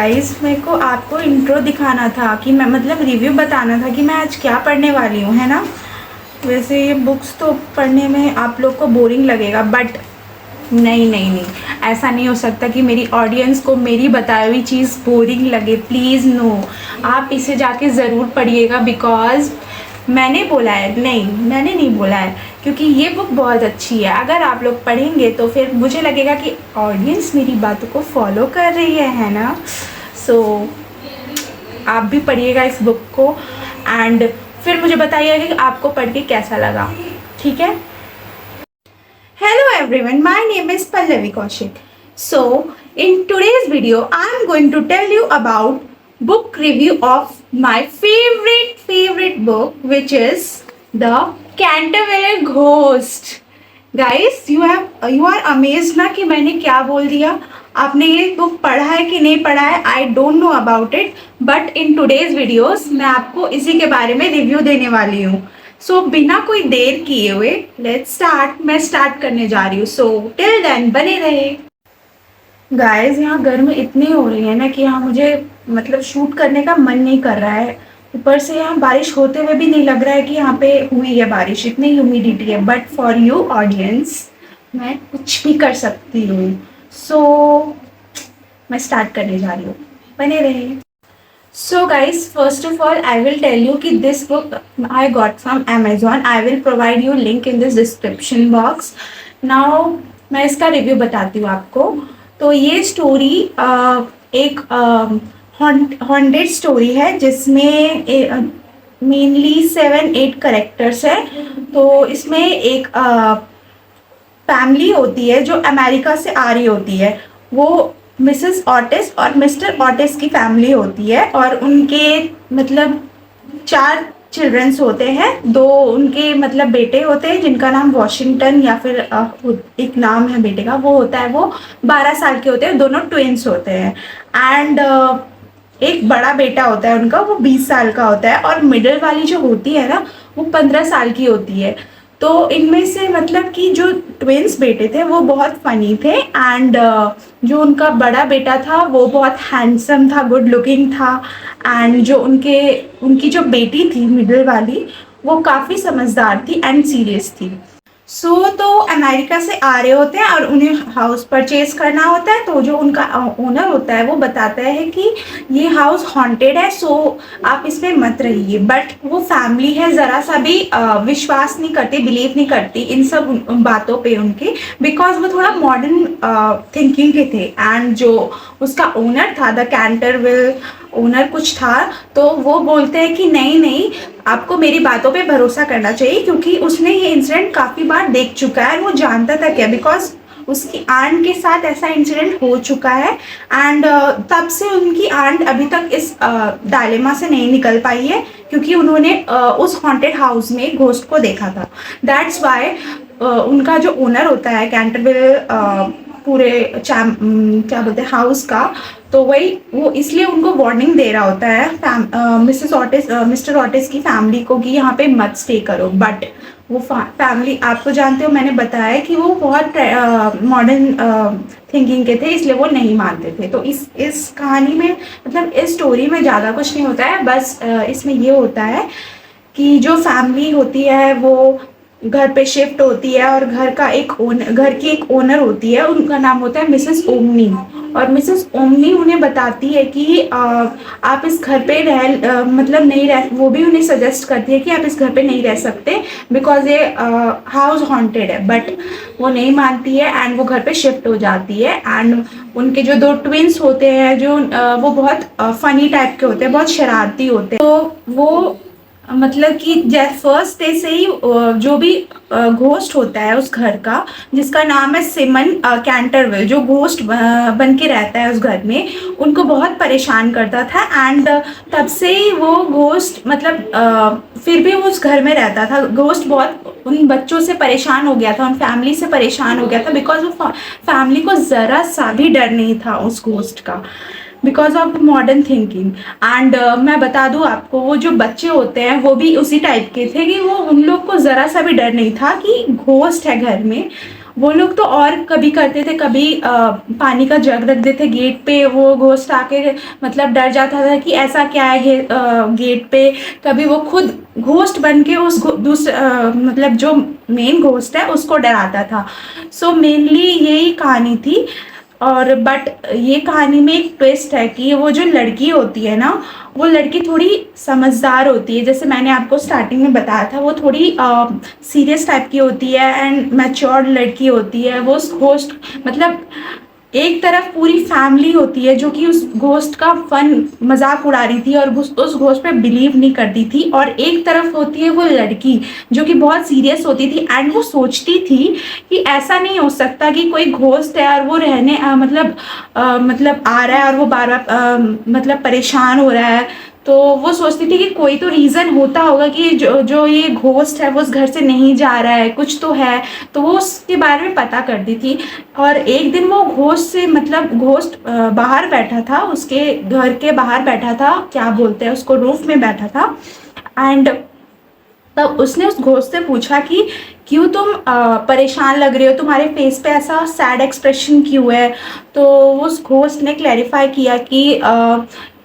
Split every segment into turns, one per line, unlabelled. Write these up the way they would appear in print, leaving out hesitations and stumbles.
Guys, मेरे को आपको इंट्रो दिखाना था कि मैं मतलब रिव्यू बताना था कि मैं आज क्या पढ़ने वाली हूँ, है ना। वैसे ये बुक्स तो पढ़ने में आप लोग को बोरिंग लगेगा, बट नहीं नहीं नहीं, ऐसा नहीं हो सकता कि मेरी ऑडियंस को मेरी बताई हुई चीज़ बोरिंग लगे। प्लीज़ नो, आप इसे जाके ज़रूर पढ़िएगा। बिकॉज मैंने बोला है, नहीं मैंने नहीं बोला है, क्योंकि ये बुक बहुत अच्छी है। अगर आप लोग पढ़ेंगे तो फिर मुझे लगेगा कि ऑडियंस मेरी बातों को फॉलो कर रही है ना। सो आप भी पढ़िएगा इस बुक को एंड फिर मुझे बताइएगा कि आपको पढ़ के कैसा लगा, ठीक है। Hello everyone, my name is Pallavi Kaushik. So, in today's video, I am going to tell you about book review of my favorite book, which is The Canterville Ghost. Guys, you are amazed ना कि मैंने क्या बोल दिया। आपने ये book पढ़ा है कि नहीं पढ़ा है, I don't know about it, but in today's videos मैं आपको इसी के बारे में रिव्यू देने वाली हूँ। सो बिना कोई देर किए हुए लेट्स स्टार्ट। मैं स्टार्ट करने जा रही हूँ, सो टिल देन बने रहे। गाइस, यहाँ गर्मी इतनी हो रही है ना कि यहाँ मुझे मतलब शूट करने का मन नहीं कर रहा है। ऊपर से यहाँ बारिश होते हुए भी नहीं लग रहा है कि यहाँ पे हुई है बारिश, इतनी ह्यूमिडिटी है। बट फॉर यू ऑडियंस मैं कुछ भी कर सकती हूँ। सो मैं स्टार्ट करने जा रही हूँ, बने रहे। So guys, first of all I will tell you कि this book I got from Amazon. I will provide you link in this description box. Now मैं इसका रिव्यू बताती हूँ आपको। तो ये स्टोरी एक हॉन्टेड स्टोरी है जिसमें मेनली 7-8 करेक्टर्स है। तो इसमें एक फैमिली होती है जो अमेरिका से आ रही होती है। वो मिसेस ऑटिस और मिस्टर ऑटिस की फैमिली होती है और उनके मतलब 4 चिल्ड्रंस होते हैं। 2 उनके मतलब बेटे होते हैं जिनका नाम वॉशिंगटन या फिर एक नाम है बेटे का, वो होता है, वो 12 साल के होते हैं, दोनों ट्विंस होते हैं। एंड एक बड़ा बेटा होता है उनका, वो 20 साल का होता है, और मिडिल वाली जो होती है ना वो 15 साल की होती है। तो इनमें से मतलब कि जो ट्विंस बेटे थे वो बहुत फनी थे एंड जो उनका बड़ा बेटा था वो बहुत हैंडसम था, गुड लुकिंग था। एंड जो उनकी जो बेटी थी मिडिल वाली, वो काफ़ी समझदार थी एंड सीरियस थी। तो अमेरिका से आ रहे होते हैं और उन्हें हाउस परचेज करना होता है। तो जो उनका ओनर होता है वो बताता है कि ये हाउस हॉन्टेड है, सो आप इस पर मत रहिए। बट वो फैमिली है ज़रा सा भी विश्वास नहीं करती, बिलीव नहीं करती इन सब बातों पे उनके, बिकॉज वो थोड़ा मॉडर्न थिंकिंग के थे। एंड जो उसका ओनर था, द कैंटरविल ओनर कुछ था, तो वो बोलते हैं कि नहीं नहीं, आपको मेरी बातों पे भरोसा करना चाहिए, क्योंकि उसने ये इंसिडेंट काफ़ी बार देख चुका है। वो जानता था क्या, बिकॉज उसकी आंट के साथ ऐसा इंसिडेंट हो चुका है। एंड तब से उनकी आंट अभी तक इस डायलेमा से नहीं निकल पाई है, क्योंकि उन्होंने उस हॉन्टेड हाउस में घोस्ट को देखा था। दैट्स वाई उनका जो ओनर होता है कैंटरविल पूरे क्या बोलते हैं हाउस का, तो वही वो इसलिए उनको वार्निंग दे रहा होता है मिसेस ऑटिस मिस्टर ऑटिस की फैमिली को कि यहाँ पे मत स्टे करो। बट वो फैमिली, आप तो जानते हो, मैंने बताया कि वो बहुत मॉडर्न थिंकिंग के थे, इसलिए वो नहीं मानते थे। तो इस कहानी में मतलब इस स्टोरी में ज़्यादा कुछ नहीं होता है। बस इसमें ये होता है कि जो फैमिली होती है वो घर पे शिफ्ट होती है और घर की एक ओनर होती है, उनका नाम होता है मिसेस ओमनी। और मिसेस ओमनी उन्हें बताती है कि आप इस घर पे मतलब नहीं रह, वो भी उन्हें सजेस्ट करती है कि आप इस घर पे नहीं रह सकते बिकॉज ये हाउस हॉन्टेड है। बट वो नहीं मानती है एंड वो घर पे शिफ्ट हो जाती है। एंड उनके जो 2 ट्विंस होते हैं जो वो बहुत फनी टाइप के होते हैं, बहुत शरारती होते हैं। तो वो मतलब कि फर्स्ट डे से ही जो भी घोस्ट होता है उस घर का, जिसका नाम है सिमन कैंटरविल, जो घोस्ट बन के रहता है उस घर में, उनको बहुत परेशान करता था। एंड तब से ही वो घोस्ट मतलब फिर भी वो उस घर में रहता था। घोस्ट बहुत उन बच्चों से परेशान हो गया था, उन फैमिली से परेशान हो गया था, बिकॉज वो फैमिली को ज़रा सा भी डर नहीं था उस घोस्ट का, because of modern thinking. And मैं बता दूँ आपको, वो जो बच्चे होते हैं वो भी उसी टाइप के थे कि वो उन लोग को ज़रा सा भी डर नहीं था कि घोस्ट है घर में। वो लोग तो और कभी करते थे, कभी पानी का जग रख देते गेट पे, वो घोस्ट आके मतलब डर जाता था कि ऐसा क्या है गेट पे। कभी वो खुद घोस्ट बन के उस मतलब जो मेन घोस्ट है उसको डराता था। सो मेनली यही कहानी थी। और बट ये कहानी में एक ट्विस्ट है कि वो जो लड़की होती है ना, वो लड़की थोड़ी समझदार होती है। जैसे मैंने आपको स्टार्टिंग में बताया था, वो थोड़ी सीरियस टाइप की होती है एंड मैच्योर्ड लड़की होती है। वो उस घोस्ट मतलब एक तरफ पूरी फैमिली होती है जो कि उस घोस्ट का फन मजाक उड़ा रही थी और उस घोस्ट पे बिलीव नहीं करती थी, और एक तरफ होती है वो लड़की जो कि बहुत सीरियस होती थी एंड वो सोचती थी कि ऐसा नहीं हो सकता कि कोई घोस्ट है और वो रहने मतलब आ रहा है और वो बार बार मतलब परेशान हो रहा है। तो वो सोचती थी कि कोई तो रीज़न होता होगा कि जो ये घोस्ट है वो उस घर से नहीं जा रहा है, कुछ तो है। तो वो उसके बारे में पता करती थी। और एक दिन वो घोस्ट से मतलब घोस्ट बाहर बैठा था, उसके घर के बाहर बैठा था, क्या बोलते हैं उसको, रूफ में बैठा था। एंड तब उसने उस घोस्ट से पूछा कि क्यों तुम परेशान लग रहे हो, तुम्हारे फेस पे ऐसा सैड एक्सप्रेशन क्यों है। तो उस घोस्ट ने क्लैरिफाई किया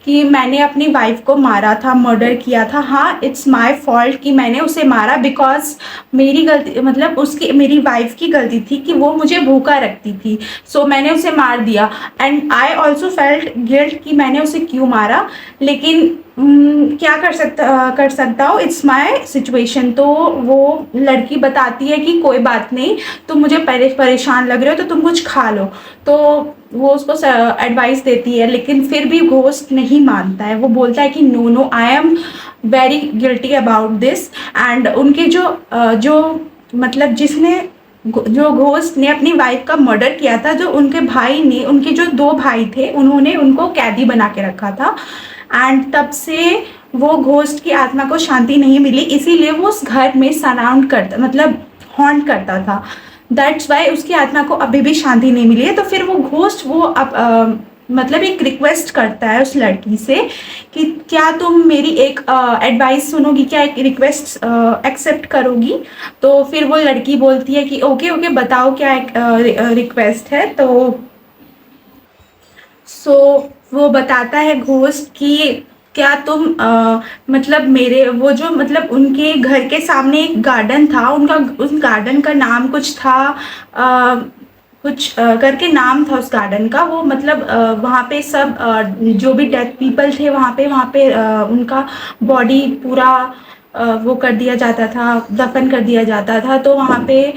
कि मैंने अपनी वाइफ को मारा था, मर्डर किया था। हाँ, इट्स माय फॉल्ट कि मैंने उसे मारा, बिकॉज मेरी गलती मतलब उसकी मेरी वाइफ की गलती थी कि वो मुझे भूखा रखती थी। सो मैंने उसे मार दिया and I also felt guilt कि मैंने उसे क्यों मारा। लेकिन क्या कर सकता हूँ, इट्स माय सिचुएशन। तो वो लड़की बताती है कि कोई बात नहीं, तुम मुझे परेशान लग रहे हो तो तुम कुछ खा लो। तो वो उसको एडवाइस देती है, लेकिन फिर भी घोस्ट नहीं मानता है। वो बोलता है कि no no, I am very guilty about this. And उनके जो मतलब जिसने जो घोस्ट ने अपनी वाइफ का मर्डर किया था, जो उनके भाई ने, उनके जो 2 भाई थे, उन्होंने उनको कैदी बना के रखा था। एंड तब से वो घोस्ट की आत्मा को शांति नहीं मिली, इसीलिए वो उस घर में सराउंड करता मतलब हॉन्ट करता था। दैट्स वाई उसकी आत्मा को अभी भी शांति नहीं मिली है। तो फिर वो घोस्ट वो अब मतलब एक रिक्वेस्ट करता है उस लड़की से कि क्या तुम मेरी एक एडवाइस सुनोगी, क्या एक रिक्वेस्ट एक्सेप्ट करोगी। तो फिर वो लड़की बोलती है कि ओके ओके, बताओ क्या एक रिक्वेस्ट है। तो सो वो बताता है घोस्ट कि क्या तुम मतलब मेरे वो जो मतलब उनके घर के सामने एक गार्डन था, उनका उस गार्डन का नाम कुछ था, कुछ करके नाम था उस गार्डन का। वो मतलब वहाँ पे सब जो भी डेथ पीपल थे वहाँ पे उनका बॉडी पूरा वो कर दिया जाता था, दफन कर दिया जाता था। तो वहाँ पे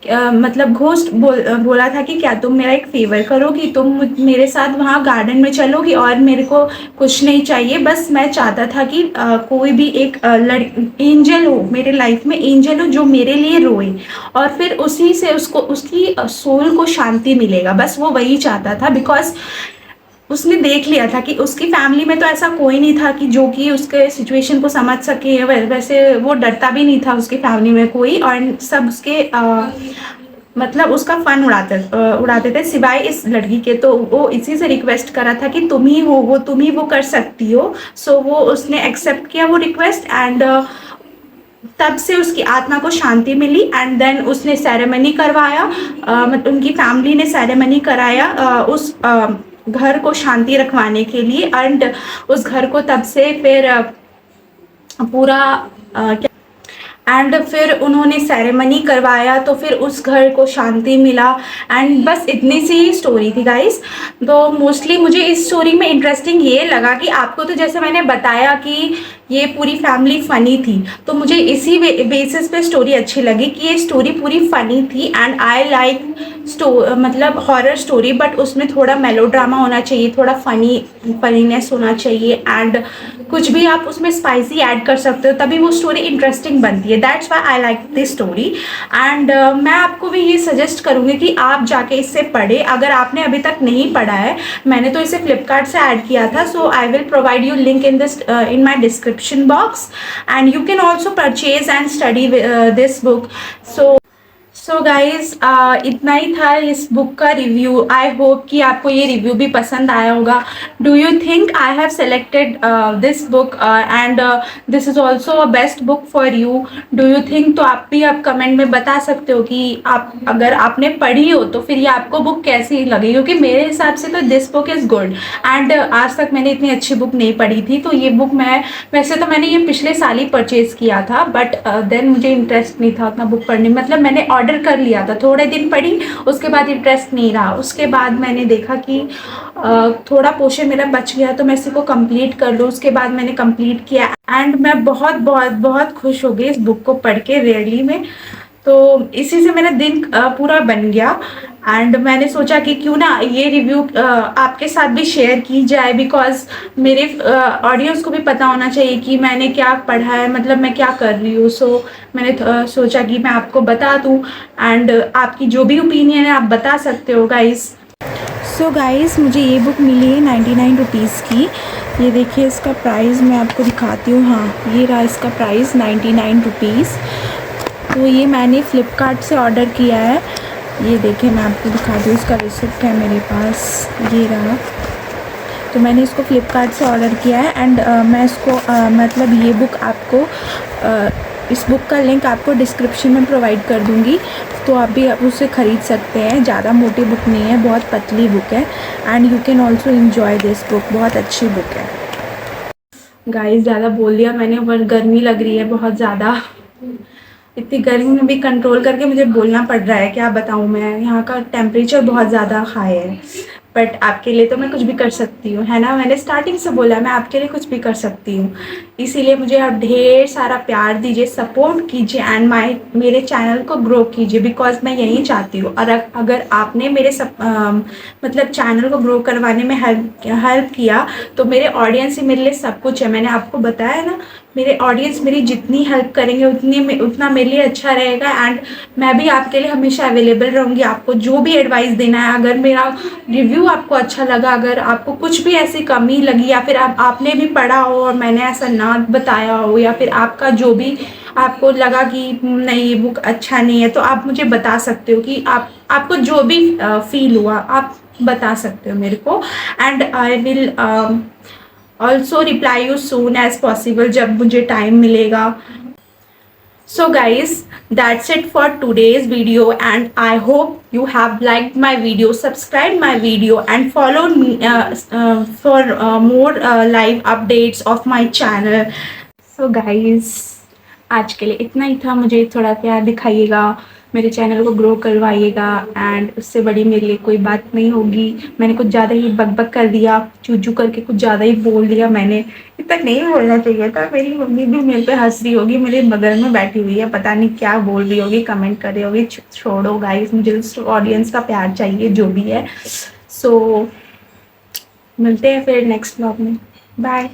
मतलब घोस्ट बोला था कि क्या तुम मेरा एक फेवर करोगी, तुम मेरे साथ वहाँ गार्डन में चलोगी और मेरे को कुछ नहीं चाहिए, बस मैं चाहता था कि कोई भी एक एंजल हो मेरे लाइफ में, एंजल हो जो मेरे लिए रोए और फिर उसी से उसको उसकी सोल को शांति मिलेगा। बस वो वही चाहता था, बिकॉज उसने देख लिया था कि उसकी फैमिली में तो ऐसा कोई नहीं था कि जो कि उसके सिचुएशन को समझ सके। वैसे वो डरता भी नहीं था उसकी फैमिली में कोई, और सब उसके मतलब उसका फन उड़ाते थे सिवाय इस लड़की के। तो वो इसी से रिक्वेस्ट करा था कि तुम ही हो वो, तुम ही वो कर सकती हो। सो वो उसने एक्सेप्ट किया वो रिक्वेस्ट एंड तब से उसकी आत्मा को शांति मिली। एंड देन उसने सेरेमनी करवाया, मतलब उनकी फैमिली ने सेरेमनी कराया उस घर को शांति रखवाने के लिए। एंड उस घर को तब से फिर पूरा एंड फिर उन्होंने सेरेमनी करवाया तो फिर उस घर को शांति मिला। एंड बस इतनी सी स्टोरी थी गाइस। तो मोस्टली मुझे इस स्टोरी में इंटरेस्टिंग ये लगा कि आपको तो जैसे मैंने बताया कि ये पूरी फैमिली फ़नी थी, तो मुझे इसी बेसिस पे स्टोरी अच्छी लगी कि ये स्टोरी पूरी फ़नी थी। एंड आई लाइक मतलब हॉरर स्टोरी, बट उसमें थोड़ा मेलोड्रामा होना चाहिए, थोड़ा फनीनेस होना चाहिए एंड कुछ भी आप उसमें स्पाइसी ऐड कर सकते हो, तभी वो स्टोरी इंटरेस्टिंग बनती है। That's why I like this story. And मैं आपको भी ये सजेस्ट करूँगी कि आप जाके इससे पढ़े, अगर आपने अभी तक नहीं पढ़ा है। मैंने तो इसे फ्लिपकार्ट से ऐड किया था, so I will provide you link in my description box and you can also purchase and study this book. So guys इतना ही था इस बुक का रिव्यू। आई होप कि आपको ये रिव्यू भी पसंद आया होगा। Do you think I have selected this book and this is also a best book for you? Do you think? तो आप भी आप कमेंट में बता सकते हो कि आप अगर आपने पढ़ी हो तो फिर ये आपको बुक कैसी लगी, क्योंकि मेरे हिसाब से तो this book is good. And आज तक मैंने इतनी अच्छी बुक नहीं पढ़ी थी, तो ये बुक मैं वैसे तो मैंने ये पिछले साल ही परचेज़ किया था, बट देन मुझे इंटरेस्ट नहीं था उतना बुक पढ़ने, मतलब मैंने ऑर्डर कर लिया था, थोड़े दिन पढ़ी, उसके बाद इंटरेस्ट नहीं रहा। उसके बाद मैंने देखा कि थोड़ा पोर्शन मेरा बच गया तो मैं इसी को कंप्लीट कर लूँ। उसके बाद मैंने कंप्लीट किया एंड मैं बहुत बहुत बहुत खुश हो गई इस बुक को पढ़ के रियली में। तो इसी से मेरा दिन पूरा बन गया एंड मैंने सोचा कि क्यों ना ये रिव्यू आपके साथ भी शेयर की जाए, बिकॉज मेरे ऑडियंस को भी पता होना चाहिए कि मैंने क्या पढ़ा है, मतलब मैं क्या कर रही हूँ। सो मैंने सोचा कि मैं आपको बता दूँ एंड आपकी जो भी ओपिनियन है आप बता सकते हो गाइस। सो गाइस मुझे ये बुक मिली है 99 रुपीज़ की। ये देखिए इसका प्राइस मैं आपको दिखाती हूँ। हाँ ये रहा इसका प्राइस 99 रुपीज़। तो ये मैंने फ़्लिपकार्ट से ऑर्डर किया है। ये देखिए मैं आपको दिखाती हूँ, इसका रिसिप्ट है मेरे पास, ये रहा। तो मैंने इसको फ़्लिपकार्ट से ऑर्डर किया है एंड मैं इसको मतलब ये बुक आपको इस बुक का लिंक आपको डिस्क्रिप्शन में प्रोवाइड कर दूँगी, तो आप भी उसे ख़रीद सकते हैं। ज़्यादा मोटी बुक नहीं है, बहुत पतली बुक है and you can also enjoy this book, बहुत अच्छी बुक है। गाइस ज़्यादा बोल दिया मैंने, पर गर्मी लग रही है बहुत ज़्यादा। इतनी गर्मी में भी कंट्रोल करके मुझे बोलना पड़ रहा है, क्या बताऊँ मैं, यहाँ का टेम्परेचर बहुत ज़्यादा हाई है। बट आपके लिए तो मैं कुछ भी कर सकती हूँ, है ना। मैंने स्टार्टिंग से बोला मैं आपके लिए कुछ भी कर सकती हूँ, इसीलिए मुझे आप ढेर सारा प्यार दीजिए, सपोर्ट कीजिए एंड मेरे चैनल को ग्रो कीजिए, बिकॉज मैं यही चाहती हूँ। और अगर आपने मेरे मतलब चैनल को ग्रो करवाने में हेल्प किया तो मेरे ऑडियंस ही मेरे लिए सब कुछ है। मैंने आपको बताया ना, मेरे ऑडियंस मेरी जितनी हेल्प करेंगे उतना मेरे लिए अच्छा रहेगा एंड मैं भी आपके लिए हमेशा अवेलेबल रहूँगी। आपको जो भी एडवाइस देना है, अगर मेरा रिव्यू आपको अच्छा लगा, अगर आपको कुछ भी ऐसी कमी लगी या फिर आपने भी पढ़ा हो और मैंने ऐसा ना बताया हो, या फिर आपका जो भी आपको लगा कि नहीं ये बुक अच्छा नहीं है, तो आप मुझे बता सकते हो कि आपको जो भी फील हुआ आप बता सकते हो मेरे को and I will also reply you soon as possible, जब मुझे टाइम मिलेगा। So guys, that's it for today's video and I hope you have liked my video, subscribe my video and follow me for more live updates of my channel. So guys, आज के लिए इतना ही था। मुझे थोड़ा प्यार दिखाइएगा, मेरे चैनल को ग्रो करवाइएगा एंड उससे बड़ी मेरे लिए कोई बात नहीं होगी। मैंने कुछ ज़्यादा ही बकबक कर दिया, चूचू करके कुछ ज़्यादा ही बोल दिया मैंने, इतना नहीं बोलना चाहिए था। मेरी मम्मी भी मेरे पे हंस रही होगी, मेरे बगल में बैठी हुई है, पता नहीं क्या बोल रही होगी, कमेंट कर रही होगी। छोड़ो गाइस, मुझे ऑडियंस का प्यार चाहिए जो भी है। सो मिलते हैं फिर नेक्स्ट ब्लॉग में, बाय।